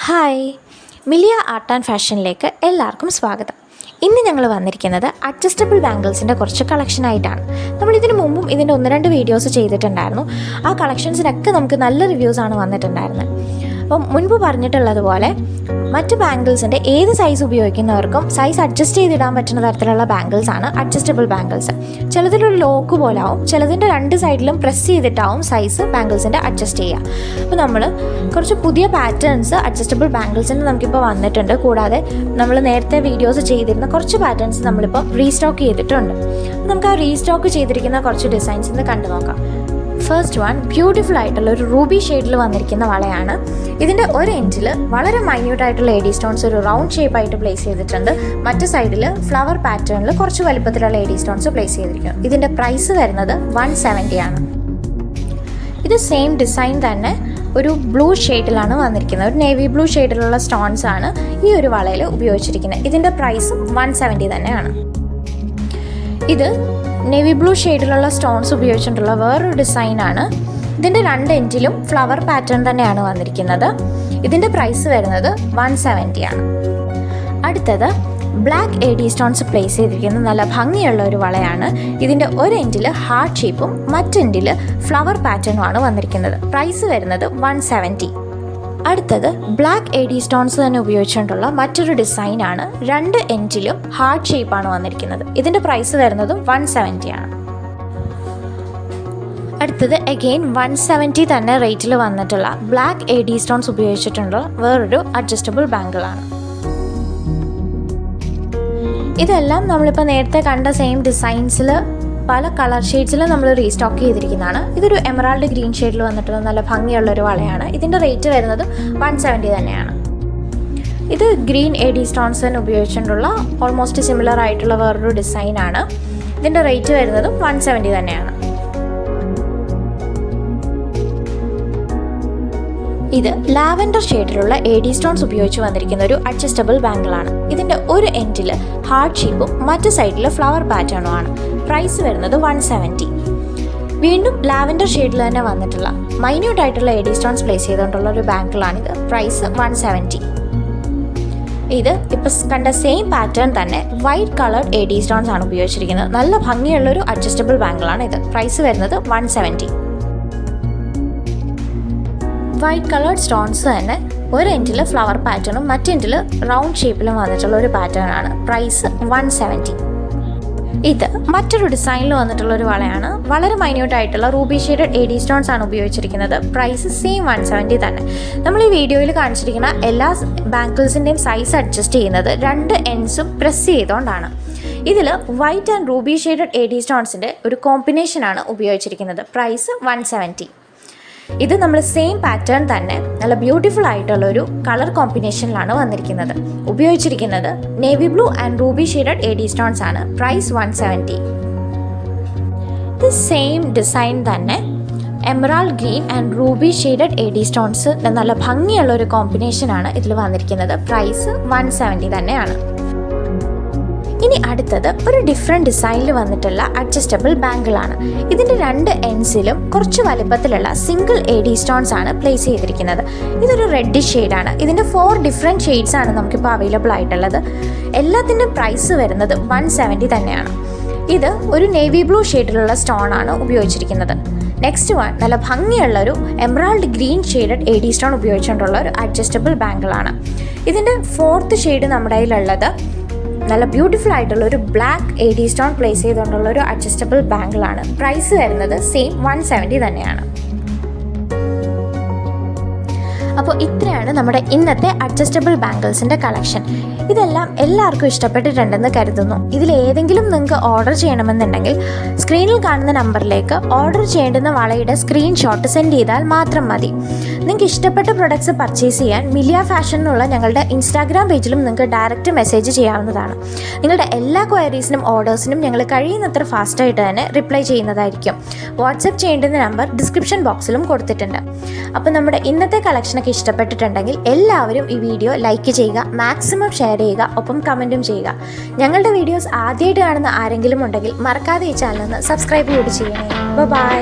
Hi, Millia art and ഫാഷനിലേക്ക് എല്ലാവർക്കും സ്വാഗതം. ഇന്ന് ഞങ്ങൾ വന്നിരിക്കുന്നത് അഡ്ജസ്റ്റബിൾ ബാംഗിൾസിൻ്റെ കുറച്ച് കളക്ഷനായിട്ടാണ്. നമ്മളിതിന് മുമ്പും ഇതിൻ്റെ 1-2 വീഡിയോസ് ചെയ്തിട്ടുണ്ടായിരുന്നു. ആ കളക്ഷൻസിനൊക്കെ നമുക്ക് നല്ല റിവ്യൂസാണ് വന്നിട്ടുണ്ടായിരുന്നത്. അപ്പം മുൻപ് പറഞ്ഞിട്ടുള്ളതുപോലെ മറ്റ് ബാംഗിൾസിൻ്റെ ഏത് സൈസ് ഉപയോഗിക്കുന്നവർക്കും സൈസ് അഡ്ജസ്റ്റ് ചെയ്തിടാൻ പറ്റുന്ന തരത്തിലുള്ള ബാംഗിൾസാണ് അഡ്ജസ്റ്റബിൾ ബാംഗിൾസ്. ചിലതിലൊരു ലോക്ക് പോലാവും, ചിലതിൻ്റെ 2 സൈഡിലും പ്രസ് ചെയ്തിട്ടാവും സൈസ് ബാംഗിൾസിൻ്റെ അഡ്ജസ്റ്റ് ചെയ്യുക. അപ്പോൾ നമ്മൾ കുറച്ച് പുതിയ പാറ്റേൺസ് അഡ്ജസ്റ്റബിൾ ബാംഗിൾസിന് നമുക്കിപ്പോൾ വന്നിട്ടുണ്ട്. കൂടാതെ നമ്മൾ നേരത്തെ വീഡിയോസ് ചെയ്തിരുന്ന കുറച്ച് പാറ്റേൺസ് നമ്മളിപ്പോൾ റീസ്റ്റോക്ക് ചെയ്തിട്ടുണ്ട്. നമുക്ക് ആ റീസ്റ്റോക്ക് ചെയ്തിരിക്കുന്ന കുറച്ച് ഡിസൈൻസ് ഇന്ന് കണ്ടു നോക്കാം. ഫസ്റ്റ് വൺ ബ്യൂട്ടിഫുൾ ആയിട്ടുള്ള ഒരു റൂബി ഷെയ്ഡിൽ വന്നിരിക്കുന്ന വളയാണ്. ഇതിൻ്റെ ഒരു എൻഡിൽ വളരെ മൈന്യൂട്ടായിട്ടുള്ള എഡി സ്റ്റോൺസ് ഒരു റൗണ്ട് ഷേപ്പായിട്ട് പ്ലേസ് ചെയ്തിട്ടുണ്ട്. മറ്റു സൈഡിൽ ഫ്ലവർ പാറ്റേണിൽ കുറച്ച് വലുപ്പത്തിലുള്ള എഡി സ്റ്റോൺസ് പ്ലേസ് ചെയ്തിരിക്കുന്നു. ഇതിൻ്റെ പ്രൈസ് വരുന്നത് 170 ആണ്. ഇത് സെയിം ഡിസൈൻ തന്നെ ഒരു ബ്ലൂ ഷെയ്ഡിലാണ് വന്നിരിക്കുന്നത്. ഒരു നേവി ബ്ലൂ ഷെയ്ഡിലുള്ള സ്റ്റോൺസ് ആണ് ഈ ഒരു വളയിൽ ഉപയോഗിച്ചിരിക്കുന്നത്. ഇതിൻ്റെ പ്രൈസും 170 തന്നെയാണ്. ഇത് നേവി ബ്ലൂ ഷെയ്ഡിലുള്ള സ്റ്റോൺസ് ഉപയോഗിച്ചിട്ടുള്ള വേറൊരു ഡിസൈനാണ്. ഇതിൻ്റെ 2 എൻഡിലും ഫ്ലവർ പാറ്റേൺ തന്നെയാണ് വന്നിരിക്കുന്നത്. ഇതിൻ്റെ പ്രൈസ് വരുന്നത് 170 ആണ്. അടുത്തത് ബ്ലാക്ക് എഡി സ്റ്റോൺസ് പ്ലേസ് ചെയ്തിരിക്കുന്ന നല്ല ഭംഗിയുള്ള ഒരു വളയാണ്. ഇതിൻ്റെ ഒരു എൻഡിൽ ഹാർട്ട് ഷേപ്പും മറ്റെൻഡിൽ ഫ്ലവർ പാറ്റേണുമാണ് വന്നിരിക്കുന്നത്. പ്രൈസ് വരുന്നത് 170. അടുത്തത് ബ്ലാക്ക് എഡി സ്റ്റോൺസ് തന്നെ ഉപയോഗിച്ചുകൊണ്ടുള്ള മറ്റൊരു ഡിസൈനാണ്. 2 എൻഡിലും ഹാർട്ട് ഷേപ്പാണ് വന്നിരിക്കുന്നത്. ഇതിൻ്റെ പ്രൈസ് വരുന്നതും 170 ആണ്. അടുത്തത് അഗെയിൻ 170 തന്നെ റേറ്റിൽ വന്നിട്ടുള്ള ബ്ലാക്ക് എഡി സ്റ്റോൺസ് ഉപയോഗിച്ചിട്ടുള്ള വേറൊരു അഡ്ജസ്റ്റബിൾ ബാംഗിളാണ്. ഇതെല്ലാം നമ്മളിപ്പോൾ നേരത്തെ കണ്ട സെയിം ഡിസൈൻസിൽ പല കളർ ഷെയ്ഡ്സിൽ നമ്മൾ റീസ്റ്റോക്ക് ചെയ്തിരിക്കുന്നതാണ്. ഇതൊരു എമറാൾഡ് ഗ്രീൻ ഷെയ്ഡിൽ വന്നിട്ടുള്ള നല്ല ഭംഗിയുള്ളൊരു വളയാണ്. ഇതിൻ്റെ റേറ്റ് വരുന്നത് 170 തന്നെയാണ്. ഇത് ഗ്രീൻ എഡി സ്റ്റോൺസ് തന്നെ ഉപയോഗിച്ചിട്ടുള്ള ഓൾമോസ്റ്റ് സിമിലർ ആയിട്ടുള്ള വേറൊരു ഡിസൈനാണ്. ഇതിൻ്റെ റേറ്റ് വരുന്നതും 170 തന്നെയാണ്. ഇത് ലാവൻഡർ ഷെയ്ഡിലുള്ള എഡി സ്റ്റോൺസ് ഉപയോഗിച്ച് വന്നിരിക്കുന്ന ഒരു അഡ്ജസ്റ്റബിൾ ബാംഗിളാണ്. ഇതിൻ്റെ ഒരു എൻഡിൽ ഹാർട്ട് ഷേപ്പും മറ്റു സൈഡിൽ ഫ്ലവർ പാറ്റേണുമാണ്. പ്രൈസ് വരുന്നത് 170. വീണ്ടും ലാവൻഡർ ഷെയ്ഡിൽ തന്നെ വന്നിട്ടുള്ള മൈന്യൂട്ടായിട്ടുള്ള എഡി സ്റ്റോൺസ് പ്ലേസ് ചെയ്തുകൊണ്ടുള്ള ഒരു ബാംഗിളാണിത്. പ്രൈസ് 170. ഇത് ഇപ്പോൾ കണ്ട സെയിം പാറ്റേൺ തന്നെ വൈറ്റ് കളർഡ് എഡി സ്റ്റോൺസ് ആണ് ഉപയോഗിച്ചിരിക്കുന്നത്. നല്ല ഭംഗിയുള്ളൊരു അഡ്ജസ്റ്റബിൾ ബാംഗിളാണ് ഇത്. പ്രൈസ് വരുന്നത് 170. വൈറ്റ് കളേർഡ് സ്റ്റോൺസ് തന്നെ ഒരു എൻഡിൽ ഫ്ലവർ പാറ്റേണും മറ്റെൻഡിൽ റൗണ്ട് ഷേപ്പിലും വന്നിട്ടുള്ള ഒരു പാറ്റേൺ ആണ്. പ്രൈസ് 170. ഇത് മറ്റൊരു ഡിസൈനിൽ വന്നിട്ടുള്ള ഒരു വളയാണ്. വളരെ മൈന്യൂട്ടായിട്ടുള്ള റൂബി ഷെയ്ഡഡ് എഡി സ്റ്റോൺസ് ആണ് ഉപയോഗിച്ചിരിക്കുന്നത്. പ്രൈസ് സെയിം 170 തന്നെ. നമ്മൾ ഈ വീഡിയോയിൽ കാണിച്ചിരിക്കുന്ന എല്ലാ ബാംഗിൾസിൻ്റെയും സൈസ് അഡ്ജസ്റ്റ് ചെയ്യുന്നത് 2 എൻഡ്സും പ്രസ് ചെയ്തുകൊണ്ടാണ്. ഇതിൽ white and ruby shaded AD സ്റ്റോൺസിൻ്റെ ഒരു കോമ്പിനേഷനാണ് ഉപയോഗിച്ചിരിക്കുന്നത്. പ്രൈസ് 170. ഇത് നമ്മൾ സെയിം പാറ്റേൺ തന്നെ നല്ല ബ്യൂട്ടിഫുൾ ആയിട്ടുള്ള ഒരു കളർ കോമ്പിനേഷനിലാണ് വന്നിരിക്കുന്നത്. ഉപയോഗിച്ചിരിക്കുന്നത് navy blue and ruby shaded AD stones ആണ്. പ്രൈസ് 170. ഇത് സെയിം ഡിസൈൻ തന്നെ emerald green and ruby shaded AD stones നല്ല ഭംഗിയുള്ള ഒരു കോമ്പിനേഷനാണ് ഇതിൽ വന്നിരിക്കുന്നത്. പ്രൈസ് 170 തന്നെയാണ്. ഇനി അടുത്തത് ഒരു ഡിഫറെൻറ്റ് ഡിസൈനിൽ വന്നിട്ടുള്ള അഡ്ജസ്റ്റബിൾ ബാംഗിളാണ്. ഇതിൻ്റെ 2 എൻഡ്സിലും കുറച്ച് വലുപ്പത്തിലുള്ള സിംഗിൾ എഡി സ്റ്റോൺസ് ആണ് പ്ലേസ് ചെയ്തിരിക്കുന്നത്. ഇതൊരു റെഡിഷ് ഷെയ്ഡാണ്. ഇതിൻ്റെ 4 ഡിഫറെൻറ്റ് ഷെയ്ഡ്സ് ആണ് നമുക്കിപ്പോൾ അവൈലബിൾ ആയിട്ടുള്ളത്. എല്ലാത്തിൻ്റെ പ്രൈസ് വരുന്നത് 170 തന്നെയാണ്. ഇത് ഒരു നേവി ബ്ലൂ ഷെയ്ഡിലുള്ള സ്റ്റോൺ ആണ് ഉപയോഗിച്ചിരിക്കുന്നത്. നെക്സ്റ്റ് വൺ നല്ല ഭംഗിയുള്ള ഒരു emerald green shaded AD stone ഉപയോഗിച്ചുകൊണ്ടുള്ള ഒരു അഡ്ജസ്റ്റബിൾ ബാംഗിളാണ്. ഇതിൻ്റെ 4th ഷെയ്ഡ് നമ്മുടെ കയ്യിലുള്ളത് നല്ല ബ്യൂട്ടിഫുൾ ആയിട്ടുള്ള ഒരു ബ്ലാക്ക് എഡി സ്റ്റോൺ പ്ലേസ് ചെയ്തുകൊണ്ടുള്ള ഒരു അഡ്ജസ്റ്റബിൾ ബാംഗിളാണ്. പ്രൈസ് വരുന്നത് സെയിം 170 തന്നെയാണ്. അപ്പോൾ ഇത്രയാണ് നമ്മുടെ ഇന്നത്തെ അഡ്ജസ്റ്റബിൾ ബാംഗിൾസിൻ്റെ കളക്ഷൻ. ഇതെല്ലാം എല്ലാവർക്കും ഇഷ്ടപ്പെട്ടിട്ടുണ്ടെന്ന് കരുതുന്നു. ഇതിലേതെങ്കിലും നിങ്ങൾക്ക് ഓർഡർ ചെയ്യണമെന്നുണ്ടെങ്കിൽ സ്ക്രീനിൽ കാണുന്ന നമ്പറിലേക്ക് ഓർഡർ ചെയ്യേണ്ടുന്ന വളയുടെ സ്ക്രീൻഷോട്ട് സെൻഡ് ചെയ്താൽ മാത്രം മതി. നിങ്ങൾക്ക് ഇഷ്ടപ്പെട്ട പ്രൊഡക്ട്സ് പർച്ചേസ് ചെയ്യാൻ മിലിയ ഫാഷൻ എന്നുള്ള ഞങ്ങളുടെ ഇൻസ്റ്റാഗ്രാം പേജിലും നിങ്ങൾക്ക് ഡയറക്റ്റ് മെസ്സേജ് ചെയ്യാവുന്നതാണ്. നിങ്ങളുടെ എല്ലാ ക്വയറീസിനും ഓർഡേഴ്സിനും ഞങ്ങൾ കഴിയുന്നത്ര ഫാസ്റ്റായിട്ട് തന്നെ റിപ്ലൈ ചെയ്യുന്നതായിരിക്കും. വാട്സപ്പ് ചെയ്യേണ്ടുന്ന നമ്പർ ഡിസ്ക്രിപ്ഷൻ ബോക്സിലും കൊടുത്തിട്ടുണ്ട്. അപ്പോൾ നമ്മുടെ ഇന്നത്തെ കളക്ഷനൊക്കെ ഇഷ്ടപ്പെട്ടിട്ടുണ്ടെങ്കിൽ എല്ലാവരും ഈ വീഡിയോ ലൈക്ക് ചെയ്യുക, മാക്സിമം ഷെയർ ചെയ്യുക, ഒപ്പം കമൻറ്റും ചെയ്യുക. ഞങ്ങളുടെ വീഡിയോസ് ആദ്യമായിട്ട് കാണുന്ന ആരെങ്കിലും ഉണ്ടെങ്കിൽ മറക്കാതെ ഈ ചാനൽ ഒന്ന് സബ്സ്ക്രൈബ് കൂടി ചെയ്യണേ. ബൈ.